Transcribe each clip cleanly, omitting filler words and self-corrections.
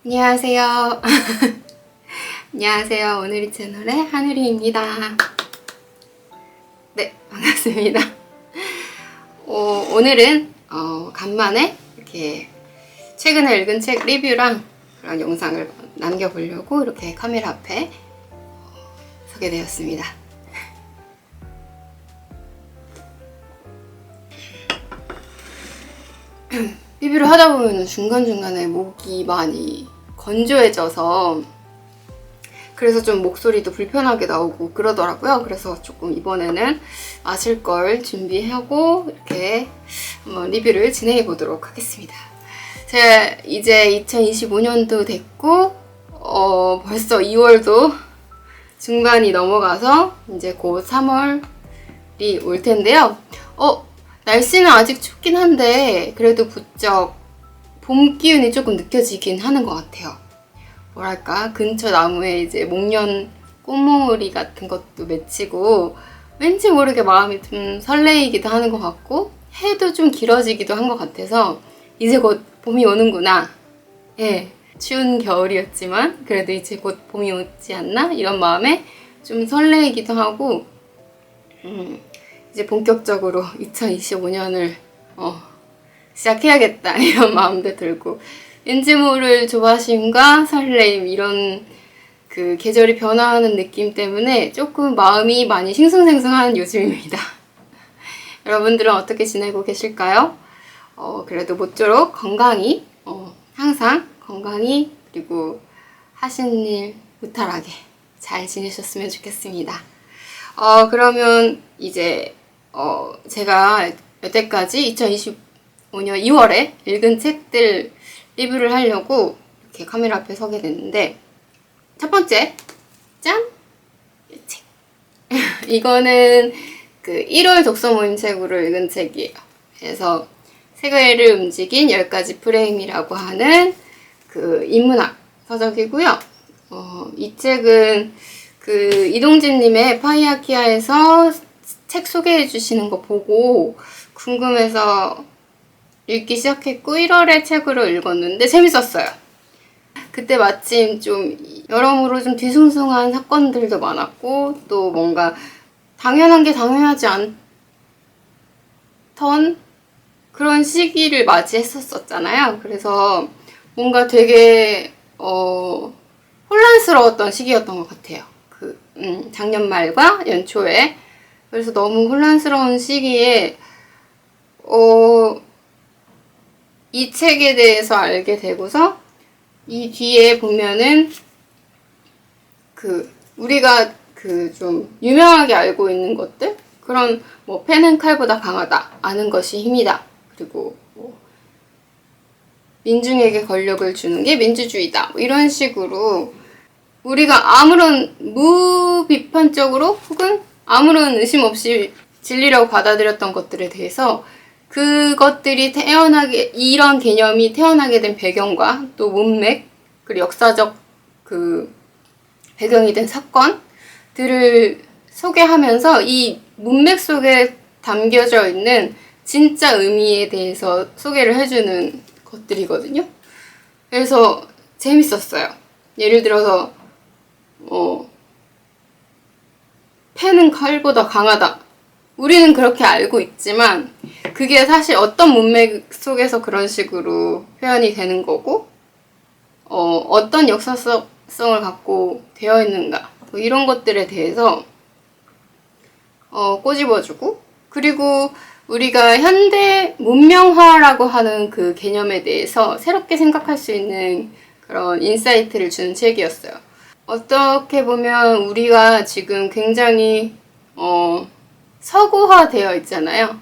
안녕하세요. 안녕하세요. 오늘이 채널의 한유리입니다. 네, 반갑습니다. 오늘은 간만에 이렇게 최근에 읽은 책 리뷰랑 그런 영상을 남겨보려고 이렇게 카메라 앞에 서게 되었습니다. 리뷰를 하다 보면 중간중간에 목이 많이 건조해져서 그래서 좀 목소리도 불편하게 나오고 그러더라고요. 그래서 조금 이번에는 마실 걸 준비하고 이렇게 한번 리뷰를 진행해 보도록 하겠습니다. 제가 이제 2025년도 됐고 벌써 2월도 중반이 넘어가서 이제 곧 3월이 올 텐데요. 날씨는 아직 춥긴 한데 그래도 부쩍 봄 기운이 조금 느껴지긴 하는 것 같아요. 뭐랄까, 근처 나무에 이제 목련 꽃몽우리 같은 것도 맺히고 왠지 모르게 마음이 좀 설레이기도 하는 것 같고 해도 좀 길어지기도 한 것 같아서 이제 곧 봄이 오는구나. 예, 추운 겨울이었지만 그래도 이제 곧 봄이 오지 않나? 이런 마음에 좀 설레이기도 하고 이제 본격적으로 2025년을 시작해야겠다 이런 마음도 들고 왠지 모를 조바심과 설레임 이런 그 계절이 변화하는 느낌 때문에 조금 마음이 많이 싱숭생숭한 요즘입니다. 여러분들은 어떻게 지내고 계실까요? 그래도 모쪼록 건강히 항상 건강히 그리고 하시는 일 무탈하게 잘 지내셨으면 좋겠습니다. 그러면 이제 제가 여태까지 2025년 2월에 읽은 책들 리뷰를 하려고 이렇게 카메라 앞에 서게 됐는데 첫 번째, 짠! 이 책. 이거는 그 1월 독서 모임 책으로 읽은 책이에요. 그래서 세계를 움직인 10가지 프레임이라고 하는 그 인문학 서적이고요. 이 책은 그 이동진님의 파이아키아에서 책 소개해 주시는 거 보고 궁금해서 읽기 시작했고 1월에 책으로 읽었는데 재밌었어요. 그때 마침 좀 여러모로 좀 뒤숭숭한 사건들도 많았고 또 뭔가 당연한 게 당연하지 않던 그런 시기를 맞이했었잖아요. 그래서 뭔가 되게 혼란스러웠던 시기였던 것 같아요. 작년 말과 연초에. 그래서 너무 혼란스러운 시기에 이 책에 대해서 알게 되고서 이 뒤에 보면은 우리가 좀 유명하게 알고 있는 것들, 그런 뭐 패는 칼보다 강하다, 아는 것이 힘이다, 그리고 민중에게 권력을 주는 게 민주주의다, 뭐 이런 식으로 우리가 아무런 무비판적으로 혹은 아무런 의심 없이 진리라고 받아들였던 것들에 대해서 그것들이 이런 개념이 태어나게 된 배경과 또 문맥, 그리고 역사적 그 배경이 된 사건들을 소개하면서 이 문맥 속에 담겨져 있는 진짜 의미에 대해서 소개를 해주는 것들이거든요. 그래서 재밌었어요. 예를 들어서 패는 칼보다 강하다. 우리는 그렇게 알고 있지만 그게 사실 어떤 문맥 속에서 그런 식으로 표현이 되는 거고 어떤 역사성을 갖고 되어 있는가 뭐 이런 것들에 대해서 꼬집어주고 그리고 우리가 현대 문명화라고 하는 그 개념에 대해서 새롭게 생각할 수 있는 그런 인사이트를 주는 책이었어요. 어떻게 보면 우리가 지금 굉장히 서구화되어 있잖아요.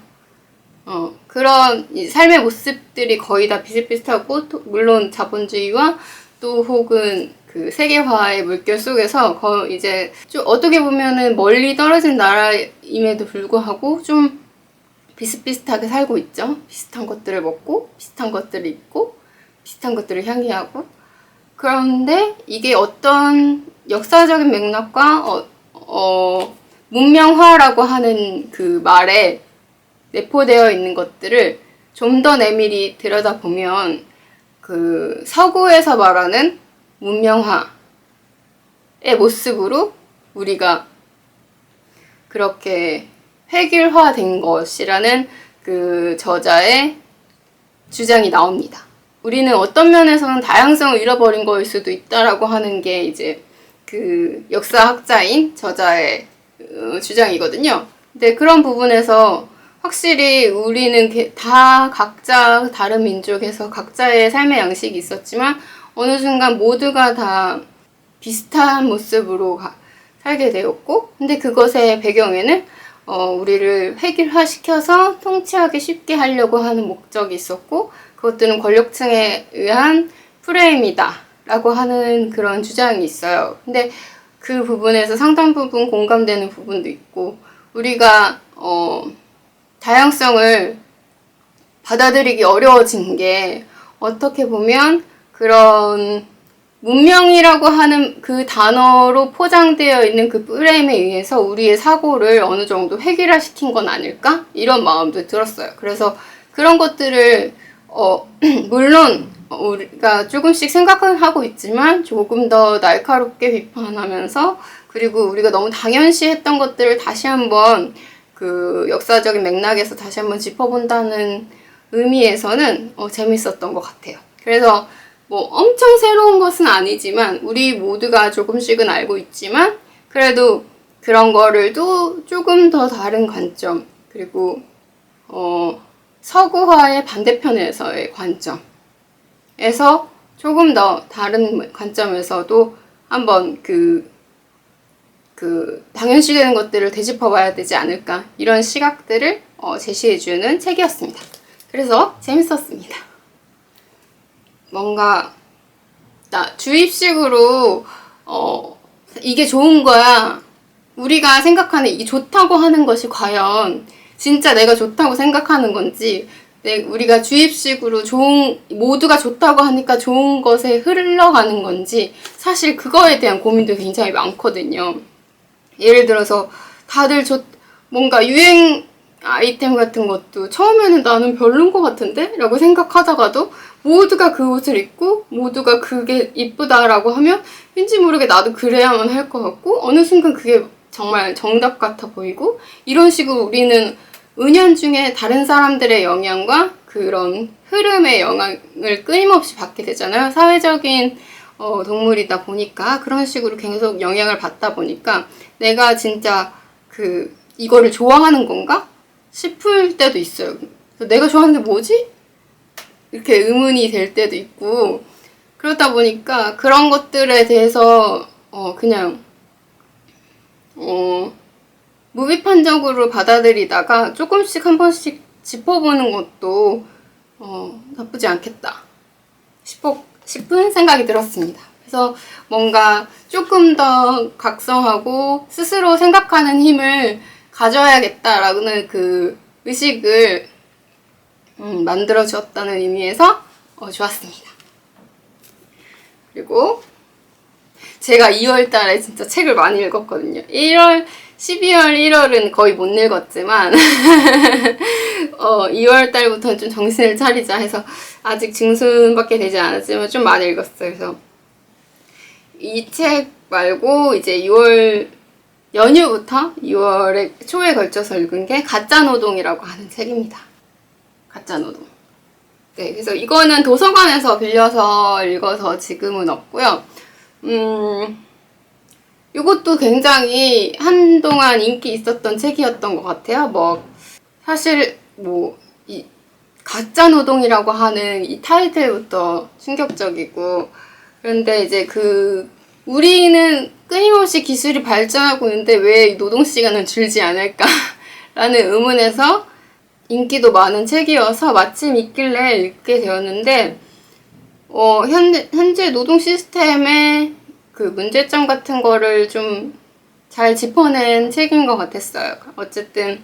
그런 삶의 모습들이 거의 다 비슷비슷하고 물론 자본주의와 또 혹은 그 세계화의 물결 속에서 이제 좀 어떻게 보면은 멀리 떨어진 나라임에도 불구하고 좀 비슷비슷하게 살고 있죠. 비슷한 것들을 먹고 비슷한 것들을 입고 비슷한 것들을 향유하고 그런데 이게 어떤 역사적인 맥락과 문명화라고 하는 그 말에 내포되어 있는 것들을 좀 더 내밀히 들여다보면 그 서구에서 말하는 문명화의 모습으로 우리가 그렇게 획일화된 것이라는 그 저자의 주장이 나옵니다. 우리는 어떤 면에서는 다양성을 잃어버린 거일 수도 있다라고 하는 게 이제 그 역사학자인 저자의 주장이거든요. 근데 그런 부분에서 확실히 우리는 다 각자 다른 민족에서 각자의 삶의 양식이 있었지만 어느 순간 모두가 다 비슷한 모습으로 살게 되었고, 근데 그것의 배경에는 우리를 획일화시켜서 통치하기 쉽게 하려고 하는 목적이 있었고, 그것들은 권력층에 의한 프레임이다 라고 하는 그런 주장이 있어요. 근데 그 부분에서 상당 부분 공감되는 부분도 있고, 우리가 다양성을 받아들이기 어려워진 게 어떻게 보면 그런 문명이라고 하는 그 단어로 포장되어 있는 그 프레임에 의해서 우리의 사고를 어느 정도 획일화시킨 건 아닐까? 이런 마음도 들었어요. 그래서 그런 것들을 물론 우리가 조금씩 생각하고 있지만 조금 더 날카롭게 비판하면서, 그리고 우리가 너무 당연시했던 것들을 다시 한번 그 역사적인 맥락에서 다시 한번 짚어본다는 의미에서는 재밌었던 것 같아요. 그래서 뭐 엄청 새로운 것은 아니지만 우리 모두가 조금씩은 알고 있지만 그래도 그런 거를 또 조금 더 다른 관점, 그리고 서구화의 반대편에서의 관점에서 조금 더 다른 관점에서도 한번 그 당연시되는 것들을 되짚어봐야 되지 않을까, 이런 시각들을 제시해주는 책이었습니다. 그래서 재밌었습니다. 뭔가 주입식으로 이게 좋은 거야, 우리가 생각하는 이게 좋다고 하는 것이 과연 진짜 내가 좋다고 생각하는 건지, 우리가 주입식으로 모두가 좋다고 하니까 좋은 것에 흘러가는 건지, 사실 그거에 대한 고민도 굉장히 많거든요. 예를 들어서 다들 뭔가 유행 아이템 같은 것도 처음에는 나는 별론 것 같은데? 라고 생각하다가도 모두가 그 옷을 입고 모두가 그게 이쁘다라고 하면 왠지 모르게 나도 그래야만 할 것 같고, 어느 순간 그게 정말 정답 같아 보이고, 이런 식으로 우리는 은연중에 다른 사람들의 영향과 그런 흐름의 영향을 끊임없이 받게 되잖아요. 사회적인 동물이다 보니까 그런 식으로 계속 영향을 받다 보니까 내가 진짜 이거를 좋아하는 건가? 싶을 때도 있어요. 내가 좋아하는 게 뭐지? 이렇게 의문이 될 때도 있고, 그러다 보니까 그런 것들에 대해서 그냥 무비판적으로 받아들이다가 조금씩 한 번씩 짚어보는 것도 나쁘지 않겠다 싶은 생각이 들었습니다. 그래서 뭔가 조금 더 각성하고 스스로 생각하는 힘을 가져야겠다라는 그 의식을 만들어 주었다는 의미에서 좋았습니다. 그리고 제가 2월 달에 진짜 책을 많이 읽었거든요. 12월, 1월은 거의 못 읽었지만 2월 달부터는 좀 정신을 차리자 해서 아직 중순밖에 되지 않았지만 좀 많이 읽었어요. 그래서 이 책 말고 이제 6월 연휴부터 2월에 초에 걸쳐서 읽은 게 가짜노동이라고 하는 책입니다. 가짜노동. 네, 그래서 이거는 도서관에서 빌려서 읽어서 지금은 없고요. 이것도 굉장히 한동안 인기 있었던 책이었던 것 같아요. 사실 이 가짜노동이라고 하는 이 타이틀부터 충격적이고, 그런데 이제 우리는 끊임없이 기술이 발전하고 있는데 왜 노동시간은 줄지 않을까라는 의문에서 인기도 많은 책이어서 마침 있길래 읽게 되었는데, 현재 노동 시스템의 그 문제점 같은 거를 좀 잘 짚어낸 책인 것 같았어요. 어쨌든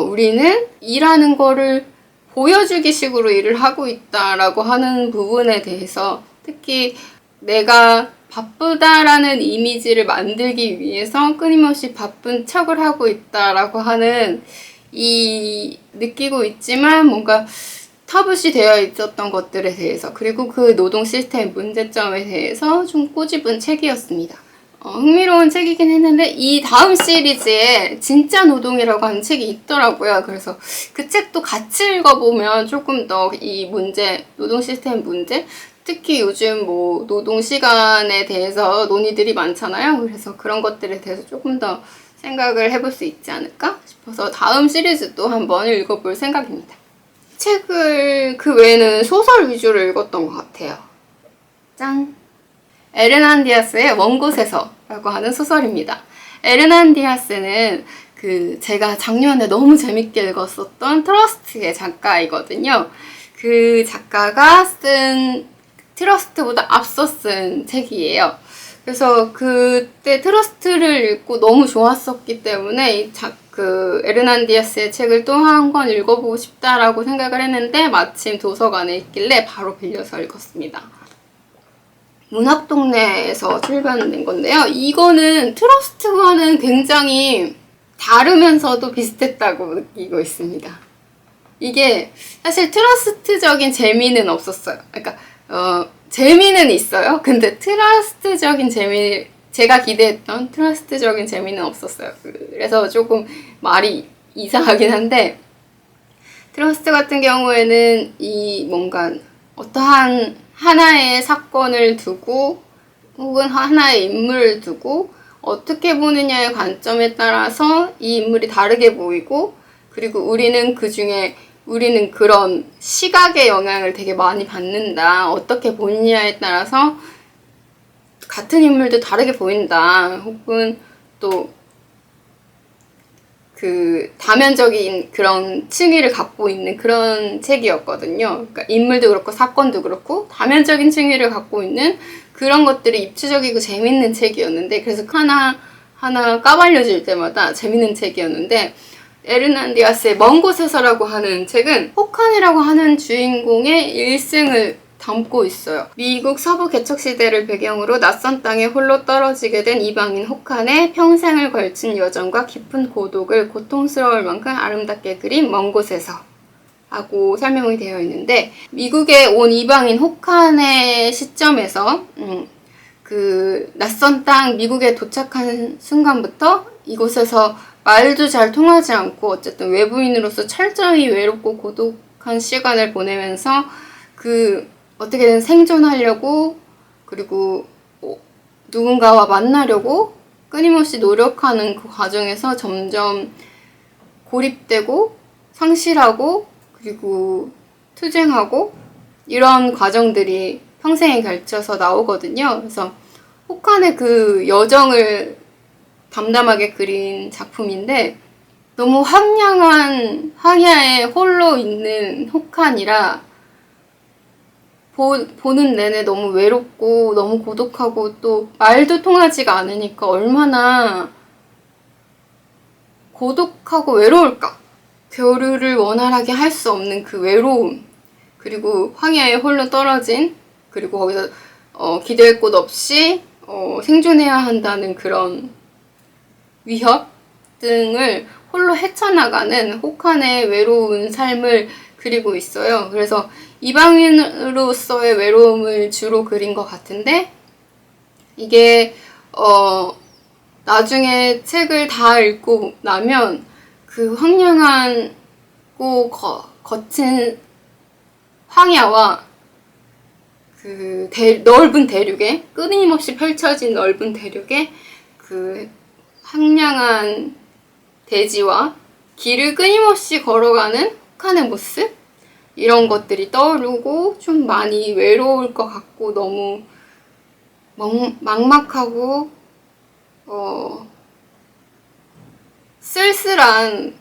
우리는 일하는 거를 보여주기 식으로 일을 하고 있다라고 하는 부분에 대해서, 특히 내가 바쁘다라는 이미지를 만들기 위해서 끊임없이 바쁜 척을 하고 있다라고 하는 느끼고 있지만 뭔가 타붓이 되어 있었던 것들에 대해서, 그리고 그 노동 시스템 문제점에 대해서 좀 꼬집은 책이었습니다. 흥미로운 책이긴 했는데 이 다음 시리즈에 진짜 노동이라고 하는 책이 있더라고요. 그래서 그 책도 같이 읽어보면 조금 더 이 문제, 노동 시스템 문제, 특히 요즘 뭐 노동 시간에 대해서 논의들이 많잖아요. 그래서 그런 것들에 대해서 조금 더 생각을 해볼 수 있지 않을까 싶어서 다음 시리즈도 한번 읽어볼 생각입니다. 책을 그 외에는 소설 위주로 읽었던 것 같아요. 짠! 에르난 디아스의 먼 곳에서라고 하는 소설입니다. 에르난 디아스는 제가 작년에 너무 재밌게 읽었었던 트러스트의 작가이거든요. 그 작가가 쓴 트러스트보다 앞서 쓴 책이에요. 그래서 그때 트러스트를 읽고 너무 좋았었기 때문에 에르난 디아스의 책을 또 한 권 읽어보고 싶다라고 생각을 했는데 마침 도서관에 있길래 바로 빌려서 읽었습니다. 문학동네에서 출간된 건데요. 이거는 트러스트와는 굉장히 다르면서도 비슷했다고 느끼고 있습니다. 이게 사실 트러스트적인 재미는 없었어요. 그러니까 재미는 있어요. 근데 트러스트적인 재미, 제가 기대했던 트러스트적인 재미는 없었어요. 그래서 조금 말이 이상하긴 한데, 트러스트 같은 경우에는 뭔가 어떠한 하나의 사건을 두고 혹은 하나의 인물을 두고 어떻게 보느냐의 관점에 따라서 이 인물이 다르게 보이고, 그리고 우리는 그런 시각의 영향을 되게 많이 받는다. 어떻게 보느냐에 따라서 같은 인물도 다르게 보인다. 혹은 또 다면적인 그런 층위를 갖고 있는 그런 책이었거든요. 그러니까 인물도 그렇고 사건도 그렇고 다면적인 층위를 갖고 있는 그런 것들이 입체적이고 재밌는 책이었는데, 그래서 하나 까발려질 때마다 재밌는 책이었는데, 에르난 디아스의 먼 곳에서라고 하는 책은 호칸이라고 하는 주인공의 일생을 담고 있어요. 미국 서부 개척 시대를 배경으로 낯선 땅에 홀로 떨어지게 된 이방인 호칸의 평생을 걸친 여정과 깊은 고독을 고통스러울 만큼 아름답게 그린 먼 곳에서 하고 설명이 되어 있는데, 미국에 온 이방인 호칸의 시점에서 낯선 땅 미국에 도착한 순간부터 이곳에서 말도 잘 통하지 않고 어쨌든 외부인으로서 철저히 외롭고 고독한 시간을 보내면서 어떻게든 생존하려고, 그리고 누군가와 만나려고 끊임없이 노력하는 그 과정에서 점점 고립되고 상실하고 그리고 투쟁하고 이런 과정들이 평생에 걸쳐서 나오거든요. 그래서 호칸의 그 여정을 담담하게 그린 작품인데, 너무 황량한 황야에 홀로 있는 호칸이라 보는 내내 너무 외롭고 너무 고독하고 또 말도 통하지가 않으니까 얼마나 고독하고 외로울까. 교류를 원활하게 할 수 없는 그 외로움, 그리고 황야에 홀로 떨어진, 그리고 거기서 기댈 곳 없이 생존해야 한다는 그런 위협 등을 홀로 헤쳐나가는 호칸의 외로운 삶을 그리고 있어요. 그래서 이방인으로서의 외로움을 주로 그린 것 같은데, 이게 나중에 책을 다 읽고 나면 그 황량하고 거친 황야와 그 넓은 대륙에, 끊임없이 펼쳐진 넓은 대륙에 그 황량한 대지와 길을 끊임없이 걸어가는 호칸의 모습, 이런 것들이 떠오르고 좀 많이 외로울 것 같고 너무 막막하고 쓸쓸한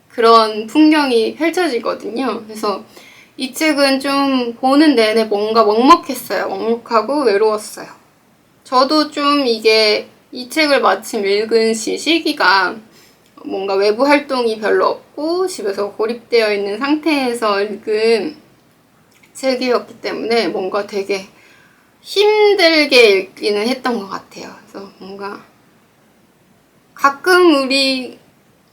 그런 풍경이 펼쳐지거든요. 그래서 이 책은 좀 보는 내내 뭔가 먹먹했어요. 먹먹하고 외로웠어요. 저도 좀 이 책을 마침 읽은 시기가 뭔가 외부 활동이 별로 없고 집에서 고립되어 있는 상태에서 읽은 책이었기 때문에 뭔가 되게 힘들게 읽기는 했던 것 같아요. 그래서 뭔가 가끔 우리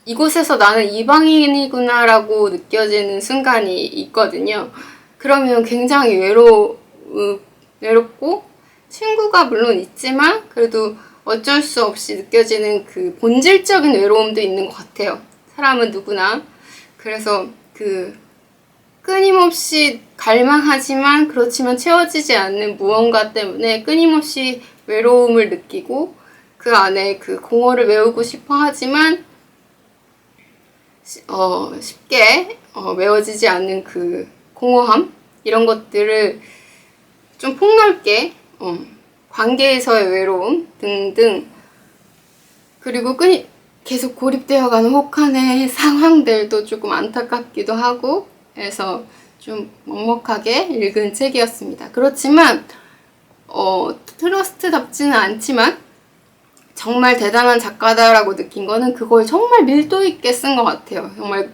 이곳에서 나는 이방인이구나라고 느껴지는 순간이 있거든요. 그러면 굉장히 외롭고 친구가 물론 있지만 그래도 어쩔 수 없이 느껴지는 그 본질적인 외로움도 있는 것 같아요. 사람은 누구나. 그래서 그 끊임없이 갈망하지만 그렇지만 채워지지 않는 무언가 때문에 끊임없이 외로움을 느끼고 그 안에 그 공허를 메우고 싶어 하지만 쉽게 메워지지 않는 그 공허함 이런 것들을 좀 폭넓게 관계에서의 외로움 등등 그리고 계속 고립되어가는 혹한의 상황들도 조금 안타깝기도 하고 해서 좀 먹먹하게 읽은 책이었습니다. 그렇지만 트러스트답지는 않지만 정말 대단한 작가다라고 느낀 거는 그걸 정말 밀도 있게 쓴 것 같아요. 정말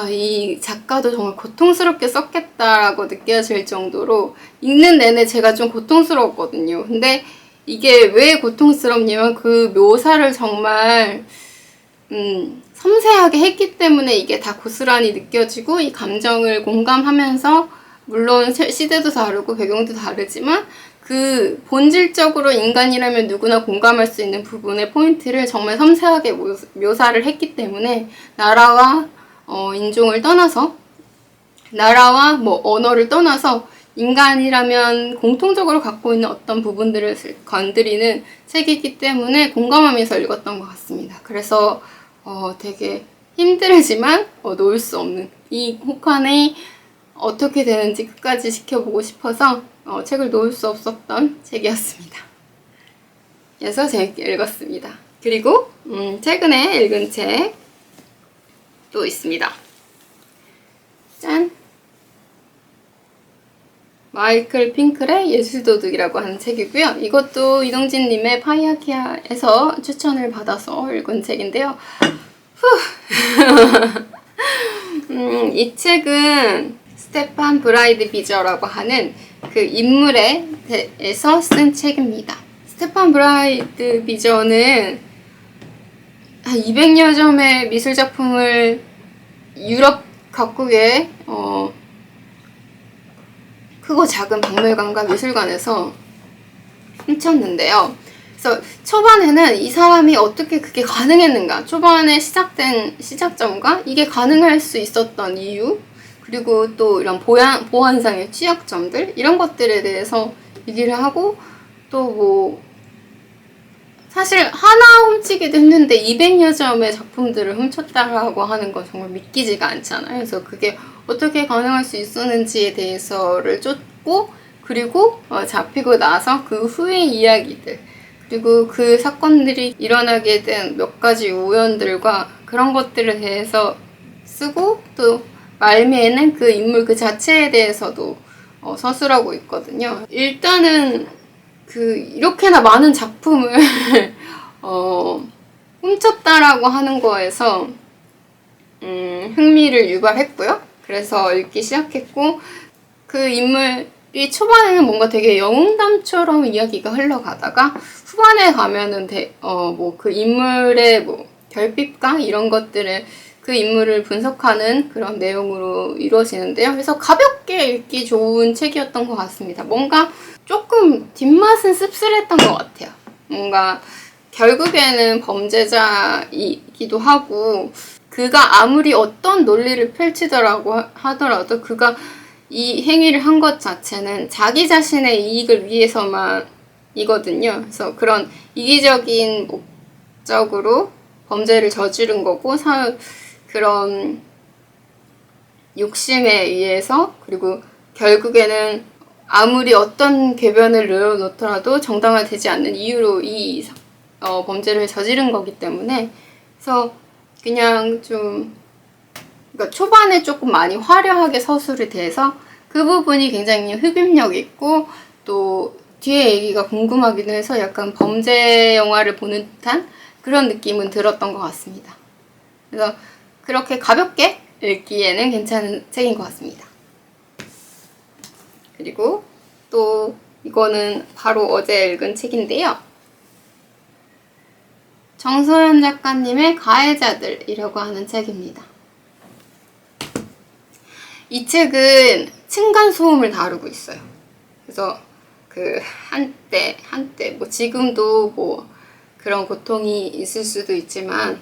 이 작가도 정말 고통스럽게 썼겠다라고 느껴질 정도로 읽는 내내 제가 좀 고통스러웠거든요. 근데 이게 왜 고통스럽냐면 그 묘사를 정말 섬세하게 했기 때문에 이게 다 고스란히 느껴지고 이 감정을 공감하면서 물론 시대도 다르고 배경도 다르지만 그 본질적으로 인간이라면 누구나 공감할 수 있는 부분의 포인트를 정말 섬세하게 묘사를 했기 때문에 나라와 인종을 떠나서 나라와 뭐 언어를 떠나서 인간이라면 공통적으로 갖고 있는 어떤 부분들을 건드리는 책이기 때문에 공감하면서 읽었던 것 같습니다. 그래서 되게 힘들지만 놓을 수 없는 이 혹한이 어떻게 되는지 끝까지 지켜보고 싶어서 책을 놓을 수 없었던 책이었습니다. 그래서 재밌게 읽었습니다. 그리고 최근에 읽은 책 또 있습니다. 짠! 마이클 핑클의 예술도둑이라고 하는 책이고요. 이것도 이동진님의 파이아키아에서 추천을 받아서 읽은 책인데요. 이 책은 스테판 브라이드 비저라고 하는 그 인물에 대해서 쓴 책입니다. 스테판 브라이드 비저는 한 200여 점의 미술작품을 유럽 각국의 크고 작은 박물관과 미술관에서 훔쳤는데요. 그래서 초반에는 이 사람이 어떻게 그게 가능했는가, 초반에 시작된 시작점과 이게 가능할 수 있었던 이유, 그리고 또 이런 보안상의 취약점들 이런 것들에 대해서 얘기를 하고 또 뭐 사실 하나 훔치기도 했는데 200여 점의 작품들을 훔쳤다라고 하는 건 정말 믿기지가 않잖아요. 그래서 그게 어떻게 가능할 수 있었는지에 대해서를 쫓고 그리고 잡히고 나서 그 후의 이야기들 그리고 그 사건들이 일어나게 된 몇 가지 우연들과 그런 것들에 대해서 쓰고 또 말미에는 그 인물 그 자체에 대해서도 서술하고 있거든요. 일단은 이렇게나 많은 작품을 훔쳤다라고 하는 거에서 흥미를 유발했고요. 그래서 읽기 시작했고 그 인물이 초반에는 뭔가 되게 영웅담처럼 이야기가 흘러가다가 후반에 가면은 뭐 그 인물의 뭐 결핍과 이런 것들을 그 인물을 분석하는 그런 내용으로 이루어지는데요. 그래서 가볍게 읽기 좋은 책이었던 것 같습니다. 뭔가 조금 뒷맛은 씁쓸했던 것 같아요. 뭔가 결국에는 범죄자이기도 하고 그가 아무리 어떤 논리를 펼치더라고 하더라도 그가 이 행위를 한 것 자체는 자기 자신의 이익을 위해서만이거든요. 그래서 그런 이기적인 목적으로 범죄를 저지른 거고 그런 욕심에 의해서 그리고 결국에는 아무리 어떤 궤변을 늘어놓더라도 정당화되지 않는 이유로 이 범죄를 저지른 거기 때문에 그래서 그냥 좀 그러니까 초반에 조금 많이 화려하게 서술이 돼서 그 부분이 굉장히 흡입력 있고 또 뒤에 얘기가 궁금하기도 해서 약간 범죄 영화를 보는 듯한 그런 느낌은 들었던 것 같습니다. 그래서 그렇게 가볍게 읽기에는 괜찮은 책인 것 같습니다. 그리고 또 이거는 바로 어제 읽은 책인데요. 정소연 작가님의 가해자들이라고 하는 책입니다. 이 책은 층간소음을 다루고 있어요. 그래서 그 한때 뭐 지금도 뭐 그런 고통이 있을 수도 있지만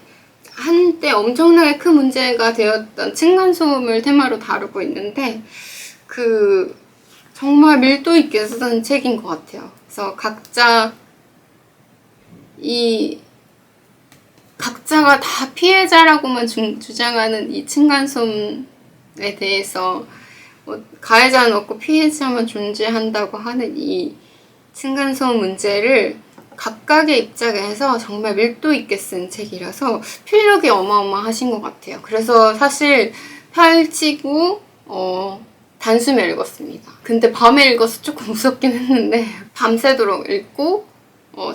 한때 엄청나게 큰 문제가 되었던 층간소음을 테마로 다루고 있는데 그 정말 밀도 있게 쓰던 책인 것 같아요. 그래서 각자가 다 피해자라고만 주장하는 이 층간소음에 대해서 뭐 가해자는 없고 피해자만 존재한다고 하는 이 층간소음 문제를 각각의 입장에서 정말 밀도 있게 쓴 책이라서 필력이 어마어마하신 것 같아요. 그래서 사실 펼치고 단숨에 읽었습니다. 근데 밤에 읽어서 조금 무섭긴 했는데 밤새도록 읽고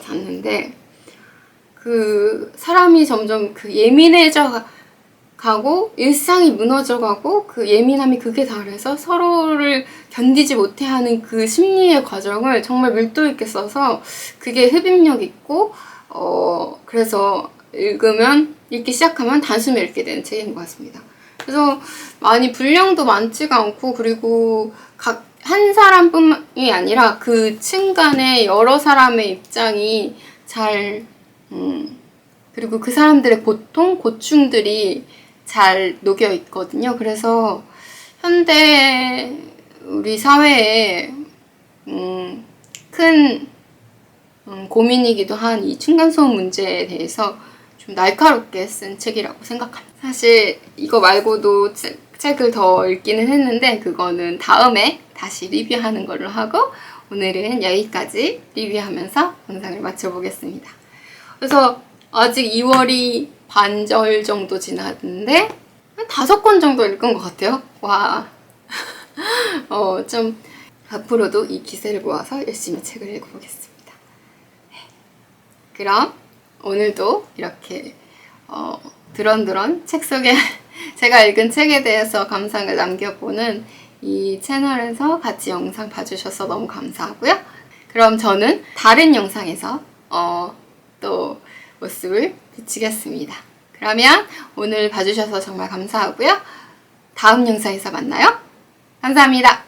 잤는데 그 사람이 점점 그 예민해져 가고 일상이 무너져 가고 그 예민함이 극에 달해서 서로를 견디지 못해하는 그 심리의 과정을 정말 밀도 있게 써서 그게 흡입력 있고 그래서 읽기 시작하면 단숨에 읽게 되는 책인 것 같습니다. 그래서 많이 분량도 많지가 않고 그리고 한 사람뿐만이 아니라 그 층간에 여러 사람의 입장이 잘 그리고 그 사람들의 고통, 고충들이 잘 녹여 있거든요. 그래서 현대 우리 사회에 큰 고민이기도 한 이 층간소음 문제에 대해서 좀 날카롭게 쓴 책이라고 생각합니다. 사실 이거 말고도 책을 더 읽기는 했는데 그거는 다음에 다시 리뷰하는 걸로 하고 오늘은 여기까지 리뷰하면서 영상을 마쳐보겠습니다. 그래서 아직 2월이 반절 정도 지났는데 한 5권 정도 읽은 것 같아요. 와. 좀 앞으로도 이 기세를 모아서 열심히 책을 읽어보겠습니다. 그럼 오늘도 이렇게 드런드런 책 속에 제가 읽은 책에 대해서 감상을 남겨보는 이 채널에서 같이 영상 봐주셔서 너무 감사하고요. 그럼 저는 다른 영상에서 또 모습을 비치겠습니다. 그러면 오늘 봐주셔서 정말 감사하고요. 다음 영상에서 만나요. 감사합니다.